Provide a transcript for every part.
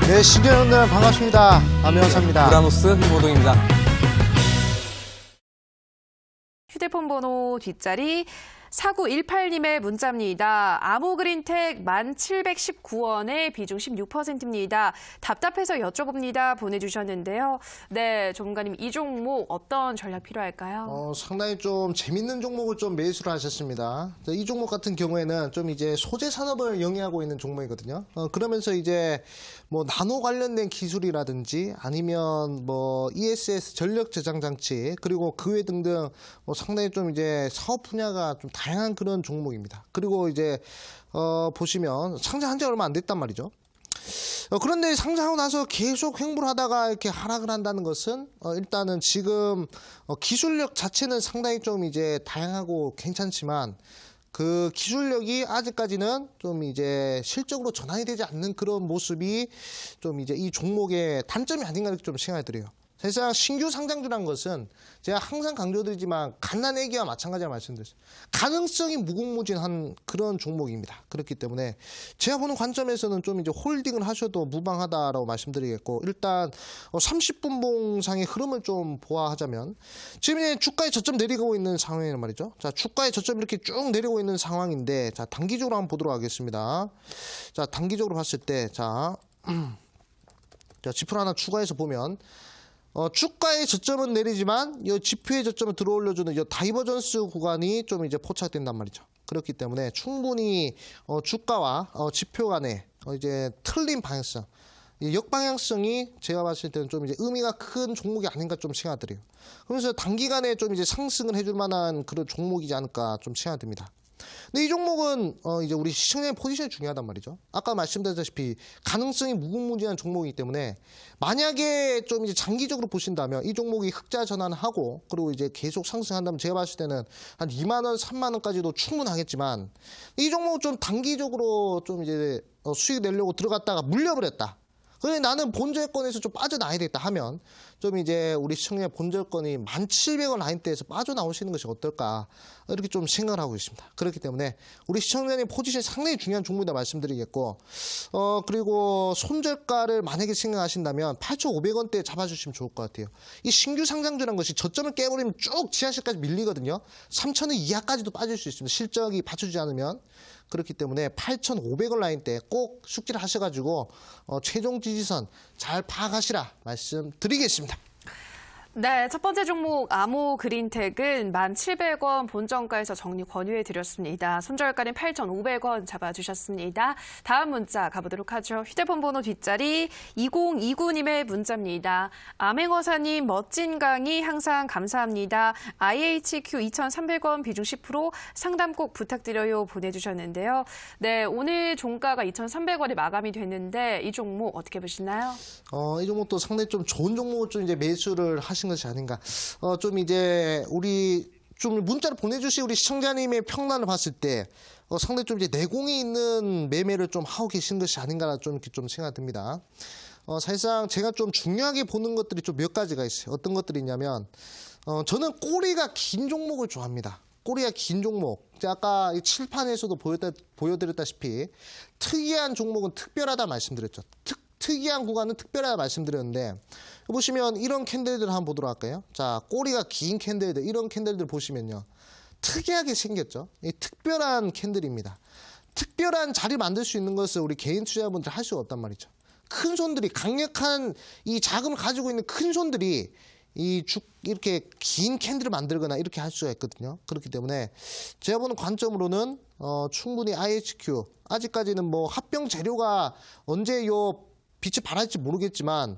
네, 시청자분들 반갑습니다. 암혜원사입니다. 우라노스 김호동입니다. 휴대폰 번호 뒷자리 4918님의 문자입니다. 아모그린텍 1,719원에 비중 16%입니다. 답답해서 여쭤봅니다. 보내주셨는데요. 네, 전문가님, 이 종목 어떤 전략 필요할까요? 상당히 좀 재밌는 종목을 좀 매수를 하셨습니다. 이 종목 같은 경우에는 좀 이제 소재 산업을 영위하고 있는 종목이거든요. 그러면서 이제 뭐 나노 관련된 기술이라든지 아니면 뭐 ESS 전력 저장 장치 그리고 그 외 등등 뭐 상당히 좀 이제 사업 분야가 좀 다양한 그런 종목입니다. 그리고 이제 보시면 상장한 지 얼마 안 됐단 말이죠. 그런데 상장하고 나서 계속 횡보를 하다가 이렇게 하락을 한다는 것은 일단은 지금 기술력 자체는 상당히 좀 이제 다양하고 괜찮지만 그 기술력이 아직까지는 좀 이제 실적으로 전환이 되지 않는 그런 모습이 좀 이제 이 종목의 단점이 아닌가 이렇게 좀 생각이 들어요. 사실상 신규 상장주라는 것은 제가 항상 강조드리지만 갓난아기와 마찬가지라 말씀드렸어요. 가능성이 무궁무진한 그런 종목입니다. 그렇기 때문에 제가 보는 관점에서는 좀 이제 홀딩을 하셔도 무방하다라고 말씀드리겠고, 일단 30분 봉상의 흐름을 좀 보아하자면 지금 이제 주가의 저점 내려가고 있는 상황이란 말이죠. 자, 주가의 저점 이렇게 쭉 내려오고 있는 상황인데, 자, 단기적으로 한번 보도록 하겠습니다. 자, 단기적으로 봤을 때, 자, 지표 하나 추가해서 보면 주가의 저점은 내리지만 이 지표의 저점을 들어올려주는 이 다이버전스 구간이 좀 이제 포착된단 말이죠. 그렇기 때문에 충분히 주가와 지표 간의 이제 틀린 방향성, 이 역방향성이 제가 봤을 때는 좀 이제 의미가 큰 종목이 아닌가 좀 생각이 들어요. 그래서 단기간에 좀 이제 상승을 해줄 만한 그런 종목이지 않을까 좀 생각이 듭니다. 근데 이 종목은 이제 우리 시청자의 포지션이 중요하단 말이죠. 아까 말씀드렸다시피 가능성이 무궁무진한 종목이기 때문에 만약에 좀 이제 장기적으로 보신다면 이 종목이 흑자 전환하고 그리고 이제 계속 상승한다면 제가 봤을 때는 한 2만 원, 3만 원까지도 충분하겠지만 이 종목은 좀 단기적으로 좀 이제 수익 내려고 들어갔다가 물려버렸다. 그런데 나는 본절권에서 좀 빠져나와야 되겠다 하면 좀 이제 우리 시청자의 본절권이 1,700원 라인대에서 빠져나오시는 것이 어떨까 이렇게 좀 생각을 하고 있습니다. 그렇기 때문에 우리 시청자님 포지션이 상당히 중요한 종목이다 말씀드리겠고, 그리고 손절가를 만약에 생각하신다면 8,500원대에 잡아주시면 좋을 것 같아요. 이 신규 상장주라는 것이 저점을 깨버리면 쭉 지하실까지 밀리거든요. 3,000원 이하까지도 빠질 수 있습니다. 실적이 받쳐주지 않으면. 그렇기 때문에 8,500원 라인대 꼭 숙지를 하셔가지고 최종 지지선 잘 파악하시라 말씀드리겠습니다. 네, 첫 번째 종목 아모그린텍은 1,700원 본정가에서 정리 권유해드렸습니다. 손절가는 8,500원 잡아주셨습니다. 다음 문자 가보도록 하죠. 휴대폰 번호 뒷자리 2029님의 문자입니다. 암행어사님 멋진 강의 항상 감사합니다. IHQ 2,300원 비중 10% 상담 꼭 부탁드려요 보내주셨는데요. 네, 오늘 종가가 2,300원에 마감이 됐는데 이 종목 어떻게 보시나요? 이 종목도 상당히 좀 좋은 종목을 좀 이제 매수를 하신 것이 아닌가. 좀 이제 우리 좀 문자를 보내주신 우리 시청자님의 평단을 봤을 때 상당히 좀 이제 내공이 있는 매매를 좀 하고 계신 것이 아닌가 좀 이렇게 좀 생각이 듭니다. 사실상 제가 좀 중요하게 보는 것들이 좀 몇 가지가 있어요. 어떤 것들이 있냐면 저는 꼬리가 긴 종목을 좋아합니다. 꼬리가 긴 종목. 아까 이 칠판에서도 보여드렸다시피 특이한 종목은 특별하다 말씀드렸죠. 특이한 구간은 특별하다 말씀드렸는데 보시면 이런 캔들들 한번 보도록 할까요? 자, 꼬리가 긴 캔들들, 이런 캔들들 보시면요. 특이하게 생겼죠. 이 특별한 캔들입니다. 특별한 자리 만들 수 있는 것을 우리 개인 투자자분들 할 수가 없단 말이죠. 큰 손들이 강력한 이 자금을 가지고 있는 큰 손들이 이렇게 긴 캔들을 만들거나 이렇게 할 수가 있거든요. 그렇기 때문에 제가 보는 관점으로는 충분히 IHQ 아직까지는 뭐 합병 재료가 언제 요 빛을 발할지 모르겠지만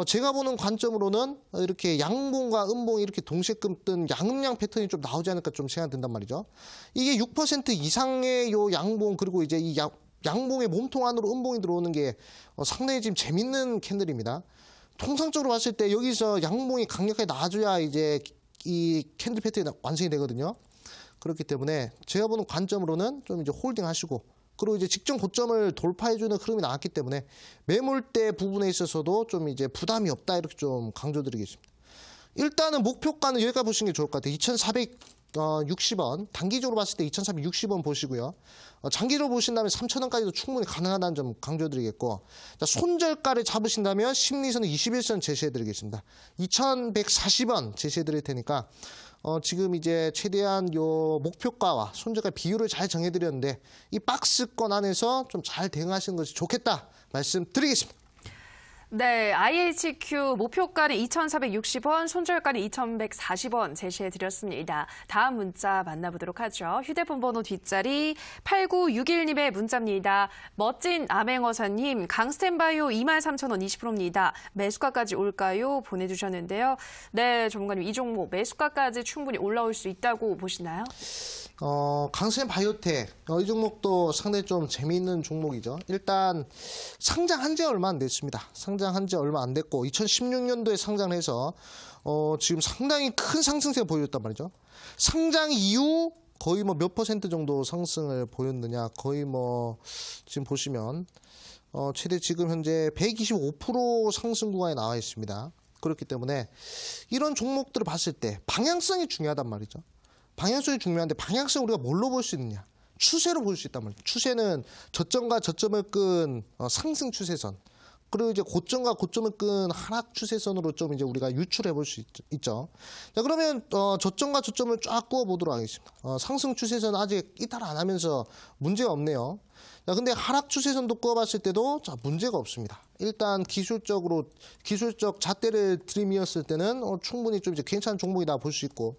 제가 보는 관점으로는 이렇게 양봉과 음봉이 이렇게 동시에 뜬 양음양 패턴이 좀 나오지 않을까 좀 생각이 든단 말이죠. 이게 6% 이상의 요 양봉 그리고 이제 이 양봉의 몸통 안으로 음봉이 들어오는 게 상당히 지금 재밌는 캔들입니다. 통상적으로 봤을 때 여기서 양봉이 강력하게 나와줘야 이제 이 캔들 패턴이 완성이 되거든요. 그렇기 때문에 제가 보는 관점으로는 좀 이제 홀딩 하시고 그리고 이제 직전 고점을 돌파해주는 흐름이 나왔기 때문에 매물대 부분에 있어서도 좀 이제 부담이 없다 이렇게 좀 강조드리겠습니다. 일단은 목표가는 여기까지 보시는 게 좋을 것 같아요. 2,400 2,460원, 단기적으로 봤을 때 2,460원 보시고요. 장기적으로 보신다면 3,000원까지도 충분히 가능하다는 점 강조드리겠고, 자, 손절가를 잡으신다면 심리선은 21선 제시해드리겠습니다. 2,140원 제시해드릴 테니까 지금 이제 최대한 요 목표가와 손절가 비율을 잘 정해드렸는데 이 박스권 안에서 좀 잘 대응하시는 것이 좋겠다 말씀드리겠습니다. 네, IHQ 목표가는 2,460원, 손절가는 2,140원 제시해드렸습니다. 다음 문자 만나보도록 하죠. 휴대폰 번호 뒷자리 8961님의 문자입니다. 멋진 암행어사님, 강스텐바이오 23,000원 20%입니다. 매수가까지 올까요? 보내주셨는데요. 네, 전문가님, 이 종목 매수가까지 충분히 올라올 수 있다고 보시나요? 강스텐 바이오텍, 이 종목도 상당히 좀 재미있는 종목이죠. 일단 상장한 지 얼마 안 됐습니다. 상장한 지 얼마 안 됐고 2016년도에 상장을 해서 지금 상당히 큰 상승세를 보여줬단 말이죠. 상장 이후 거의 뭐 몇 퍼센트 정도 상승을 보였느냐, 거의 뭐 지금 보시면 최대 지금 현재 125% 상승 구간에 나와 있습니다. 그렇기 때문에 이런 종목들을 봤을 때 방향성이 중요하단 말이죠. 방향성이 중요한데 방향성 우리가 뭘로 볼 수 있느냐? 추세로 볼 수 있단 말이에요. 추세는 저점과 저점을 끈 상승 추세선, 그리고 이제 고점과 고점을 끈 하락 추세선으로 좀 이제 우리가 유출해 볼 수 있죠. 자, 그러면 저점과 저점을 쫙 그어 보도록 하겠습니다. 상승 추세선 아직 이탈 안 하면서 문제가 없네요. 자, 근데 하락 추세선도 그어봤을 때도 자, 문제가 없습니다. 일단 기술적 잣대를 들이밀었을 때는 충분히 좀 이제 괜찮은 종목이다 볼 수 있고.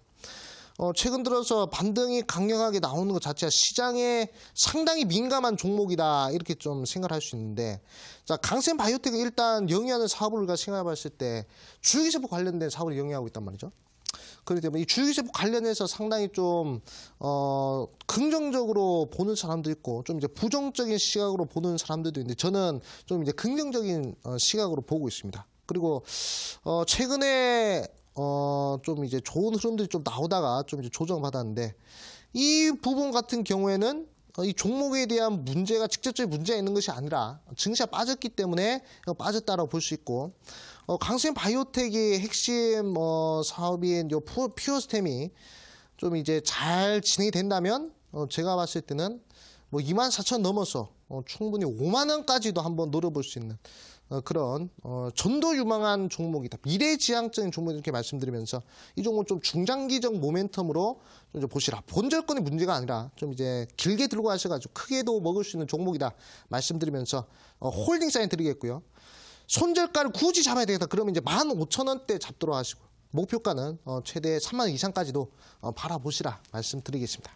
최근 들어서 반등이 강력하게 나오는 것 자체가 시장에 상당히 민감한 종목이다 이렇게 좀 생각할 수 있는데, 자, 강스텐 바이오텍은 일단 영위하는 사업을 우리가 생각해 봤을 때 줄기세포 관련된 사업을 영위하고 있단 말이죠. 그렇기 때문에 이 줄기세포 관련해서 상당히 좀 긍정적으로 보는 사람도 있고 좀 이제 부정적인 시각으로 보는 사람들도 있는데, 저는 좀 이제 긍정적인 시각으로 보고 있습니다. 그리고 최근에 좀 이제 좋은 흐름들이 좀 나오다가 좀 이제 조정받았는데, 이 부분 같은 경우에는 이 종목에 대한 문제가 직접적인 문제가 있는 것이 아니라 증시가 빠졌기 때문에 빠졌다라고 볼 수 있고, 강스텐 바이오텍의 핵심 사업인 요 퓨어스템이 좀 이제 잘 진행이 된다면 제가 봤을 때는 뭐 24,000 넘어서 충분히 5만 원까지도 한번 노려볼 수 있는 그런 전도 유망한 종목이다, 미래지향적인 종목, 이렇게 말씀드리면서 이 종목 좀 중장기적 모멘텀으로 좀 이제 보시라. 본절권이 문제가 아니라 좀 이제 길게 들고 가셔가지고 크게도 먹을 수 있는 종목이다 말씀드리면서 홀딩 사인 드리겠고요. 손절가를 굳이 잡아야 되겠다 그러면 이제 15,000원대 잡도록 하시고, 목표가는 최대 3만 원 이상까지도 바라보시라 말씀드리겠습니다.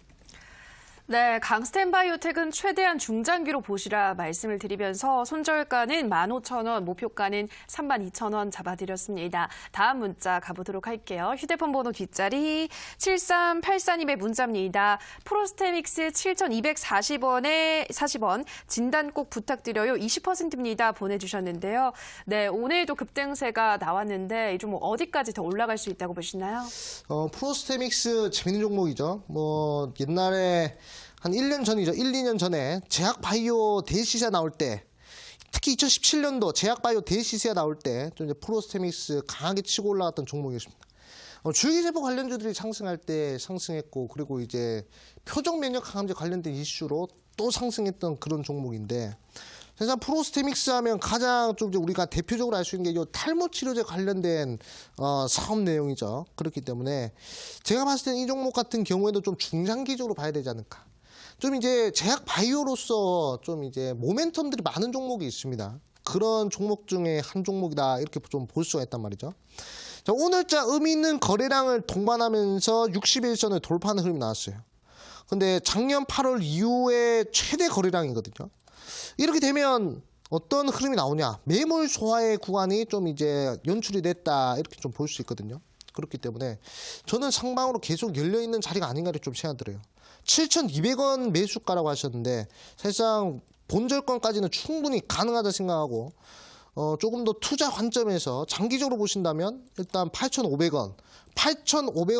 네, 강스텐 바이오텍은 최대한 중장기로 보시라 말씀을 드리면서 손절가는 15,000원, 목표가는 32,000원 잡아드렸습니다. 다음 문자 가보도록 할게요. 휴대폰 번호 뒷자리 7384님의 문자입니다. 프로스테믹스 7,240원에 40원, 진단 꼭 부탁드려요. 20%입니다. 보내주셨는데요. 네, 오늘도 급등세가 나왔는데 이 종목 어디까지 더 올라갈 수 있다고 보시나요? 프로스테믹스 재밌는 종목이죠. 뭐 옛날에 한 1년 전이죠. 1, 2년 전에 제약바이오 대시세 나올 때, 특히 2017년도 제약바이오 대시세 나올 때 좀 이제 프로스테믹스 강하게 치고 올라갔던 종목이었습니다. 줄기세포 관련주들이 상승할 때 상승했고, 그리고 이제 표적 면역 항암제 관련된 이슈로 또 상승했던 그런 종목인데, 사실 프로스테믹스 하면 가장 좀 이제 우리가 대표적으로 알 수 있는 게 이 탈모 치료제 관련된 사업 내용이죠. 그렇기 때문에 제가 봤을 때는 이 종목 같은 경우에도 좀 중장기적으로 봐야 되지 않을까. 좀 이제 제약 바이오로서 좀 이제 모멘텀들이 많은 종목이 있습니다. 그런 종목 중에 한 종목이다 이렇게 좀 볼 수가 있단 말이죠. 자, 오늘자 의미 있는 거래량을 동반하면서 61선을 돌파하는 흐름이 나왔어요. 근데 작년 8월 이후에 최대 거래량이거든요. 이렇게 되면 어떤 흐름이 나오냐, 매물 소화의 구간이 좀 이제 연출이 됐다 이렇게 좀 볼 수 있거든요. 그렇기 때문에 저는 상방으로 계속 열려있는 자리가 아닌가를 좀 생각 들어요. 7,200원 매수가라고 하셨는데 사실상 본절권까지는 충분히 가능하다 생각하고, 조금 더 투자 관점에서 장기적으로 보신다면 일단 8,500원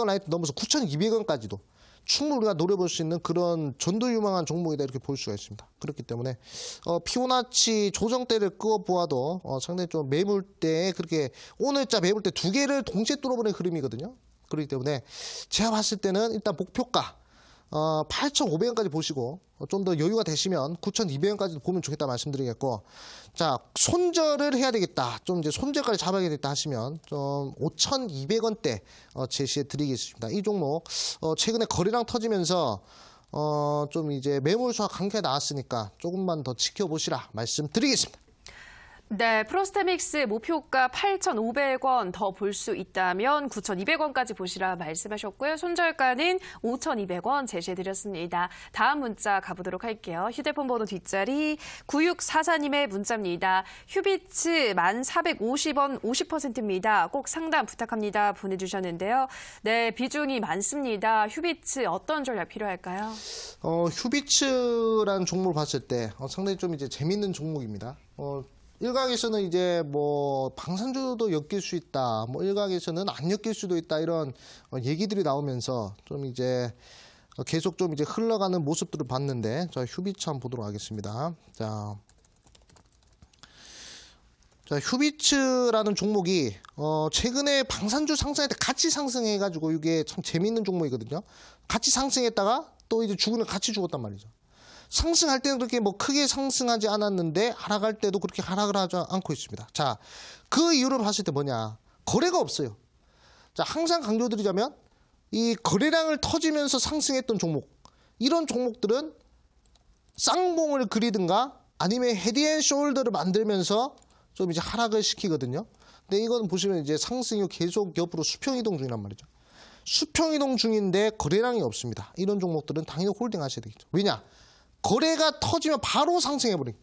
라인 넘어서 9,200원까지도 충분히 우리가 노려볼 수 있는 그런 전도 유망한 종목이다 이렇게 볼 수가 있습니다. 그렇기 때문에 피보나치 조정대를 끄어 보아도 상당히 좀 매물대에 그렇게 오늘자 매물대 두 개를 동시에 뚫어보는 흐름이거든요. 그렇기 때문에 제가 봤을 때는 일단 목표가 8,500원까지 보시고 좀 더 여유가 되시면 9,200원까지 보면 좋겠다 말씀드리겠고, 자, 손절을 해야 되겠다, 좀 이제 손절가를 잡아야겠다 하시면 좀 5,200원대 제시해 드리겠습니다. 이 종목 최근에 거래량 터지면서 좀 이제 매물수와 관계가 나왔으니까 조금만 더 지켜보시라 말씀드리겠습니다. 네, 프로스테믹스 목표가 8,500원 더 볼 수 있다면 9,200원까지 보시라 말씀하셨고요. 손절가는 5,200원 제시해드렸습니다. 다음 문자 가보도록 할게요. 휴대폰 번호 뒷자리 9644님의 문자입니다. 휴비츠 1,450원 50%입니다. 꼭 상담 부탁합니다. 보내주셨는데요. 네, 비중이 많습니다. 휴비츠 어떤 전략 필요할까요? 휴비츠라는 종목을 봤을 때 상당히 좀 이제 재밌는 종목입니다. 일각에서는 이제 뭐 방산주도 엮일 수 있다, 뭐 일각에서는 안 엮일 수도 있다, 이런 얘기들이 나오면서 좀 이제 계속 좀 이제 흘러가는 모습들을 봤는데, 자, 휴비츠 한번 보도록 하겠습니다. 자, 휴비츠라는 종목이 최근에 방산주 상승할 때 같이 상승해가지고 이게 참 재밌는 종목이거든요. 같이 상승했다가 또 이제 죽으면 같이 죽었단 말이죠. 상승할 때는 그렇게 뭐 크게 상승하지 않았는데 하락할 때도 그렇게 하락을 하지 않고 있습니다. 자, 그 이유를 봤을 때 뭐냐? 거래가 없어요. 자, 항상 강조드리자면 이 거래량을 터지면서 상승했던 종목, 이런 종목들은 쌍봉을 그리든가 아니면 헤드앤숄더를 만들면서 좀 이제 하락을 시키거든요. 근데 이건 보시면 이제 상승이 계속 옆으로 수평 이동 중이란 말이죠. 수평 이동 중인데 거래량이 없습니다. 이런 종목들은 당연히 홀딩 하셔야 되겠죠. 왜냐? 거래가 터지면 바로 상승해버린,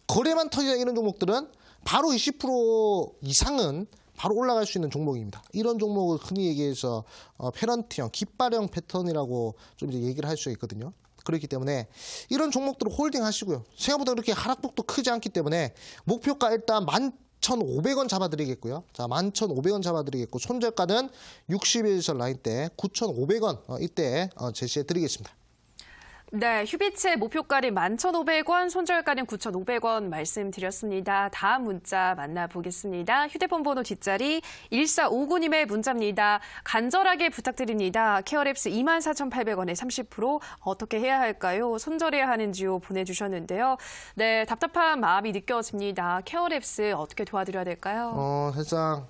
거래만 터지는 이런 종목들은 바로 20% 이상은 바로 올라갈 수 있는 종목입니다. 이런 종목을 흔히 얘기해서 페런트형, 깃발형 패턴이라고 좀 이제 얘기를 할 수 있거든요. 그렇기 때문에 이런 종목들을 홀딩 하시고요. 생각보다 그렇게 하락폭도 크지 않기 때문에 목표가 일단 11,500원 잡아드리겠고요. 자, 11,500원 잡아드리겠고, 손절가는 60일선 라인대 9,500원 이때 제시해드리겠습니다. 네, 휴비츠의 목표가는 11,500원, 손절가는 9,500원 말씀드렸습니다. 다음 문자 만나보겠습니다. 휴대폰 번호 뒷자리 1459님의 문자입니다. 간절하게 부탁드립니다. 케어랩스 24,800원에 30% 어떻게 해야 할까요? 손절해야 하는지요? 보내주셨는데요. 네, 답답한 마음이 느껴집니다. 케어랩스 어떻게 도와드려야 될까요? 사실상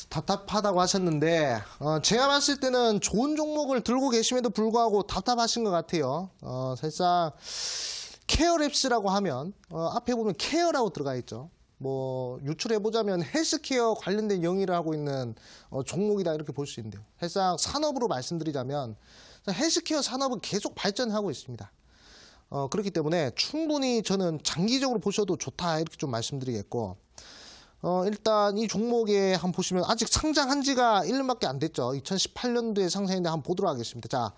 답답하다고 하셨는데, 제가 봤을 때는 좋은 종목을 들고 계심에도 불구하고 답답하신 것 같아요. 사실상 케어랩스라고 하면 앞에 보면 케어라고 들어가 있죠. 뭐 유출해보자면 헬스케어 관련된 영위를 하고 있는 종목이다, 이렇게 볼 수 있는데요. 사실상 산업으로 말씀드리자면 헬스케어 산업은 계속 발전하고 있습니다. 그렇기 때문에 충분히 저는 장기적으로 보셔도 좋다, 이렇게 좀 말씀드리겠고, 일단 이 종목에 한번 보시면 아직 상장한 지가 1년밖에 안 됐죠. 2018년도에 상장했는데 한번 보도록 하겠습니다. 자,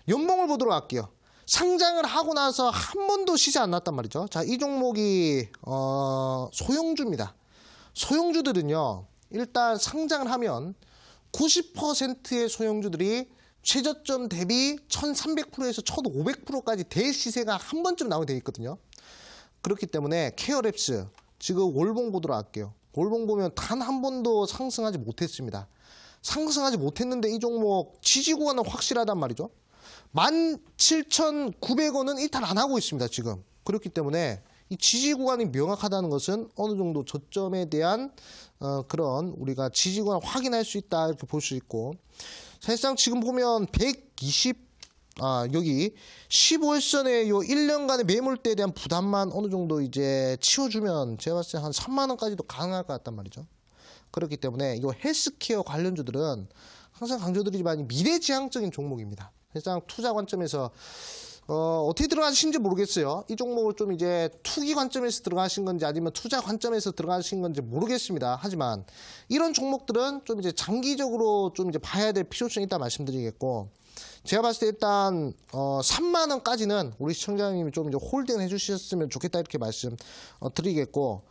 연봉을 보도록 할게요. 상장을 하고 나서 한 번도 시세 안 났단 말이죠. 자, 이 종목이 소형주입니다. 소형주들은요, 일단 상장을 하면 90%의 소형주들이 최저점 대비 1,300%에서 1,500%까지 대시세가 한 번쯤 나오게 되어 있거든요. 그렇기 때문에 케어랩스 지금 월봉 보도록 할게요. 월봉 보면 단 한 번도 상승하지 못했습니다. 상승하지 못했는데 이 종목 지지 구간은 확실하단 말이죠. 17,900원은 이탈 안 하고 있습니다, 지금. 그렇기 때문에 이 지지 구간이 명확하다는 것은 어느 정도 저점에 대한 그런 우리가 지지 구간을 확인할 수 있다, 이렇게 볼 수 있고, 사실상 지금 보면 여기 15일선의 요 1년간의 매물대에 대한 부담만 어느 정도 이제 치워주면 제가 봤을 때 한 3만 원까지도 가능할 것 같단 말이죠. 그렇기 때문에 이 헬스케어 관련주들은 항상 강조드리지만 미래지향적인 종목입니다. 사실상 투자 관점에서 어떻게 들어가신지 모르겠어요. 이 종목을 좀 이제 투기 관점에서 들어가신 건지 아니면 투자 관점에서 들어가신 건지 모르겠습니다. 하지만 이런 종목들은 좀 이제 장기적으로 좀 이제 봐야 될 필요성이 있다 말씀드리겠고, 제가 봤을 때 일단 3만 원까지는 우리 시청자님이 좀 이제 홀딩 해주셨으면 좋겠다, 이렇게 말씀 드리겠고,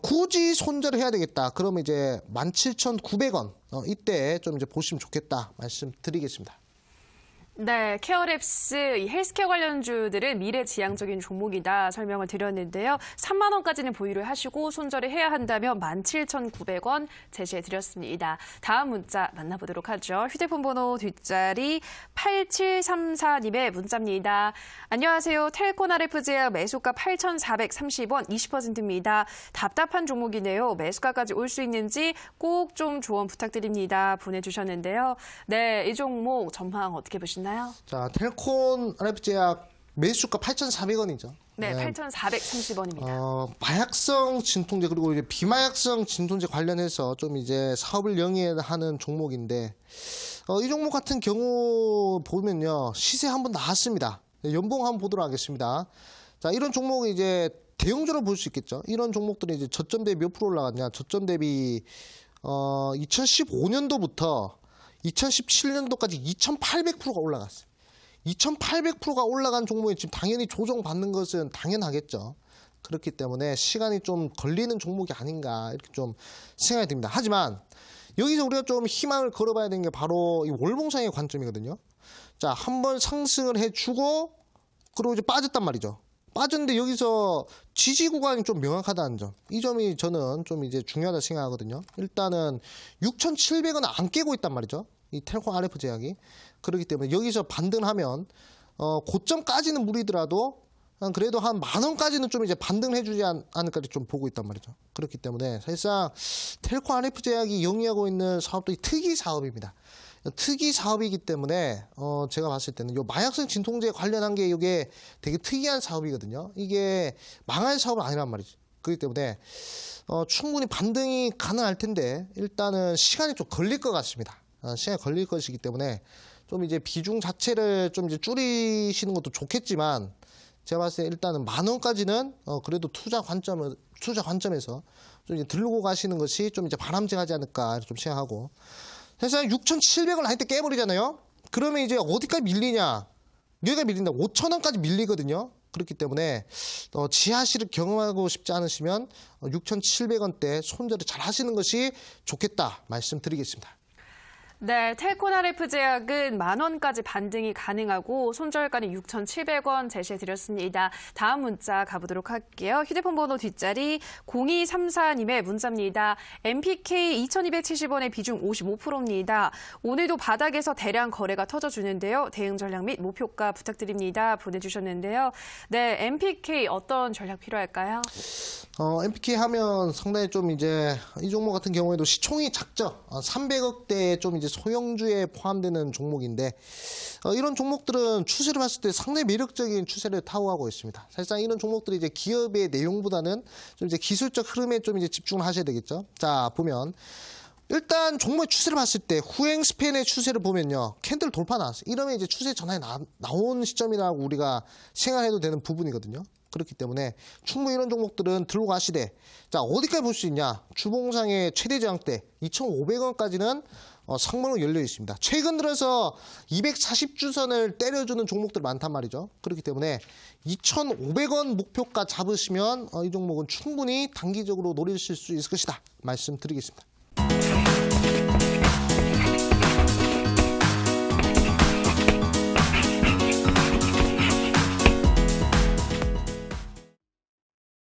굳이 손절을 해야 되겠다, 그러면 이제 17,900원 이때 좀 이제 보시면 좋겠다 말씀드리겠습니다. 네, 케어랩스 이 헬스케어 관련주들은 미래지향적인 종목이다 설명을 드렸는데요. 3만 원까지는 보유를 하시고 손절을 해야 한다면 17,900원 제시해 드렸습니다. 다음 문자 만나보도록 하죠. 휴대폰 번호 뒷자리 8734님의 문자입니다. 안녕하세요. 텔콘 RF제약 매수가 8,430원 20%입니다. 답답한 종목이네요. 매수가까지 올 수 있는지 꼭 좀 조언 부탁드립니다. 보내주셨는데요. 네, 이 종목 전망 어떻게 보시나요? 자, 텔콘 RF제약 매수가 8,400원이죠. 네, 8,430원입니다. 마약성 진통제 그리고 이제 비마약성 진통제 관련해서 좀 이제 사업을 영위하는 종목인데 이 종목 같은 경우 보면요 시세 한번 나왔습니다. 연봉 한번 보도록 하겠습니다. 자, 이런 종목이 이제 대형주로 볼 수 있겠죠. 이런 종목들이 이제 저점 대비 몇 프로 올라갔냐? 저점 대비 2015년도부터 2017년도까지 2,800%가 올라갔어요. 2,800%가 올라간 종목이 지금 당연히 조정받는 것은 당연하겠죠. 그렇기 때문에 시간이 좀 걸리는 종목이 아닌가 이렇게 좀 생각이 듭니다. 하지만 여기서 우리가 좀 희망을 걸어봐야 되는 게 바로 이 월봉상의 관점이거든요. 자, 한번 상승을 해주고 그리고 이제 빠졌단 말이죠. 빠졌는데 여기서 지지 구간이 좀 명확하다는 점. 이 점이 저는 좀 이제 중요하다 생각하거든요. 일단은 6,700원 안 깨고 있단 말이죠. 이 텔콘 RF 제약이. 그렇기 때문에 여기서 반등하면 고점까지는 무리더라도 그래도 한 10,000원까지는 좀 이제 반등을 해주지 않을까 좀 보고 있단 말이죠. 그렇기 때문에 사실상 텔콘 RF 제약이 영위하고 있는 사업도 특이 사업입니다. 특이 사업이기 때문에 제가 봤을 때는 요 마약성 진통제 관련한 게 이게 되게 특이한 사업이거든요. 이게 망할 사업은 아니란 말이죠. 그렇기 때문에 충분히 반등이 가능할 텐데 일단은 시간이 좀 걸릴 것 같습니다. 시간이 걸릴 것이기 때문에 좀 이제 비중 자체를 좀 이제 줄이시는 것도 좋겠지만 제가 봤을 때 일단은 10,000원까지는 그래도 투자 관점에서 좀 이제 들고 가시는 것이 좀 이제 바람직하지 않을까 좀 생각하고. 사실 6,700원 라인 때 깨버리잖아요. 그러면 이제 어디까지 밀리냐? 여기가 밀린다. 5,000원까지 밀리거든요. 그렇기 때문에 지하실을 경험하고 싶지 않으시면 6,700원대 손절을 잘 하시는 것이 좋겠다 말씀드리겠습니다. 네, 텔콘 RF 제약은 10,000원까지 반등이 가능하고 손절가는 6,700원 제시해드렸습니다. 다음 문자 가보도록 할게요. 휴대폰 번호 뒷자리 0234님의 문자입니다. MPK 2,270원의 비중 55%입니다. 오늘도 바닥에서 대량 거래가 터져주는데요. 대응 전략 및 목표가 부탁드립니다. 보내주셨는데요. 네, MPK 어떤 전략 필요할까요? MPK 하면 상당히 좀 이제 이 종목 같은 경우에도 시총이 작죠. 300억대에 좀 이제 소형주에 포함되는 종목인데 이런 종목들은 추세를 봤을 때 상당히 매력적인 추세를 타고가고 있습니다. 사실상 이런 종목들이 이제 기업의 내용보다는 좀 이제 기술적 흐름에 좀 이제 집중을 하셔야 되겠죠. 자, 보면 일단 종목의 추세를 봤을 때 후행 스팬의 추세를 보면요. 캔들 돌파 나왔어요. 이러면 이제 추세 전환이 나온 시점이라고 우리가 생각해도 되는 부분이거든요. 그렇기 때문에 충분히 이런 종목들은 들고 가시되 자, 어디까지 볼 수 있냐? 주봉상의 최대 저항대 2,500원까지는 상방으로 열려 있습니다. 최근 들어서 240주선을 때려주는 종목들 많단 말이죠. 그렇기 때문에 2,500원 목표가 잡으시면 이 종목은 충분히 단기적으로 노리실 수 있을 것이다 말씀드리겠습니다.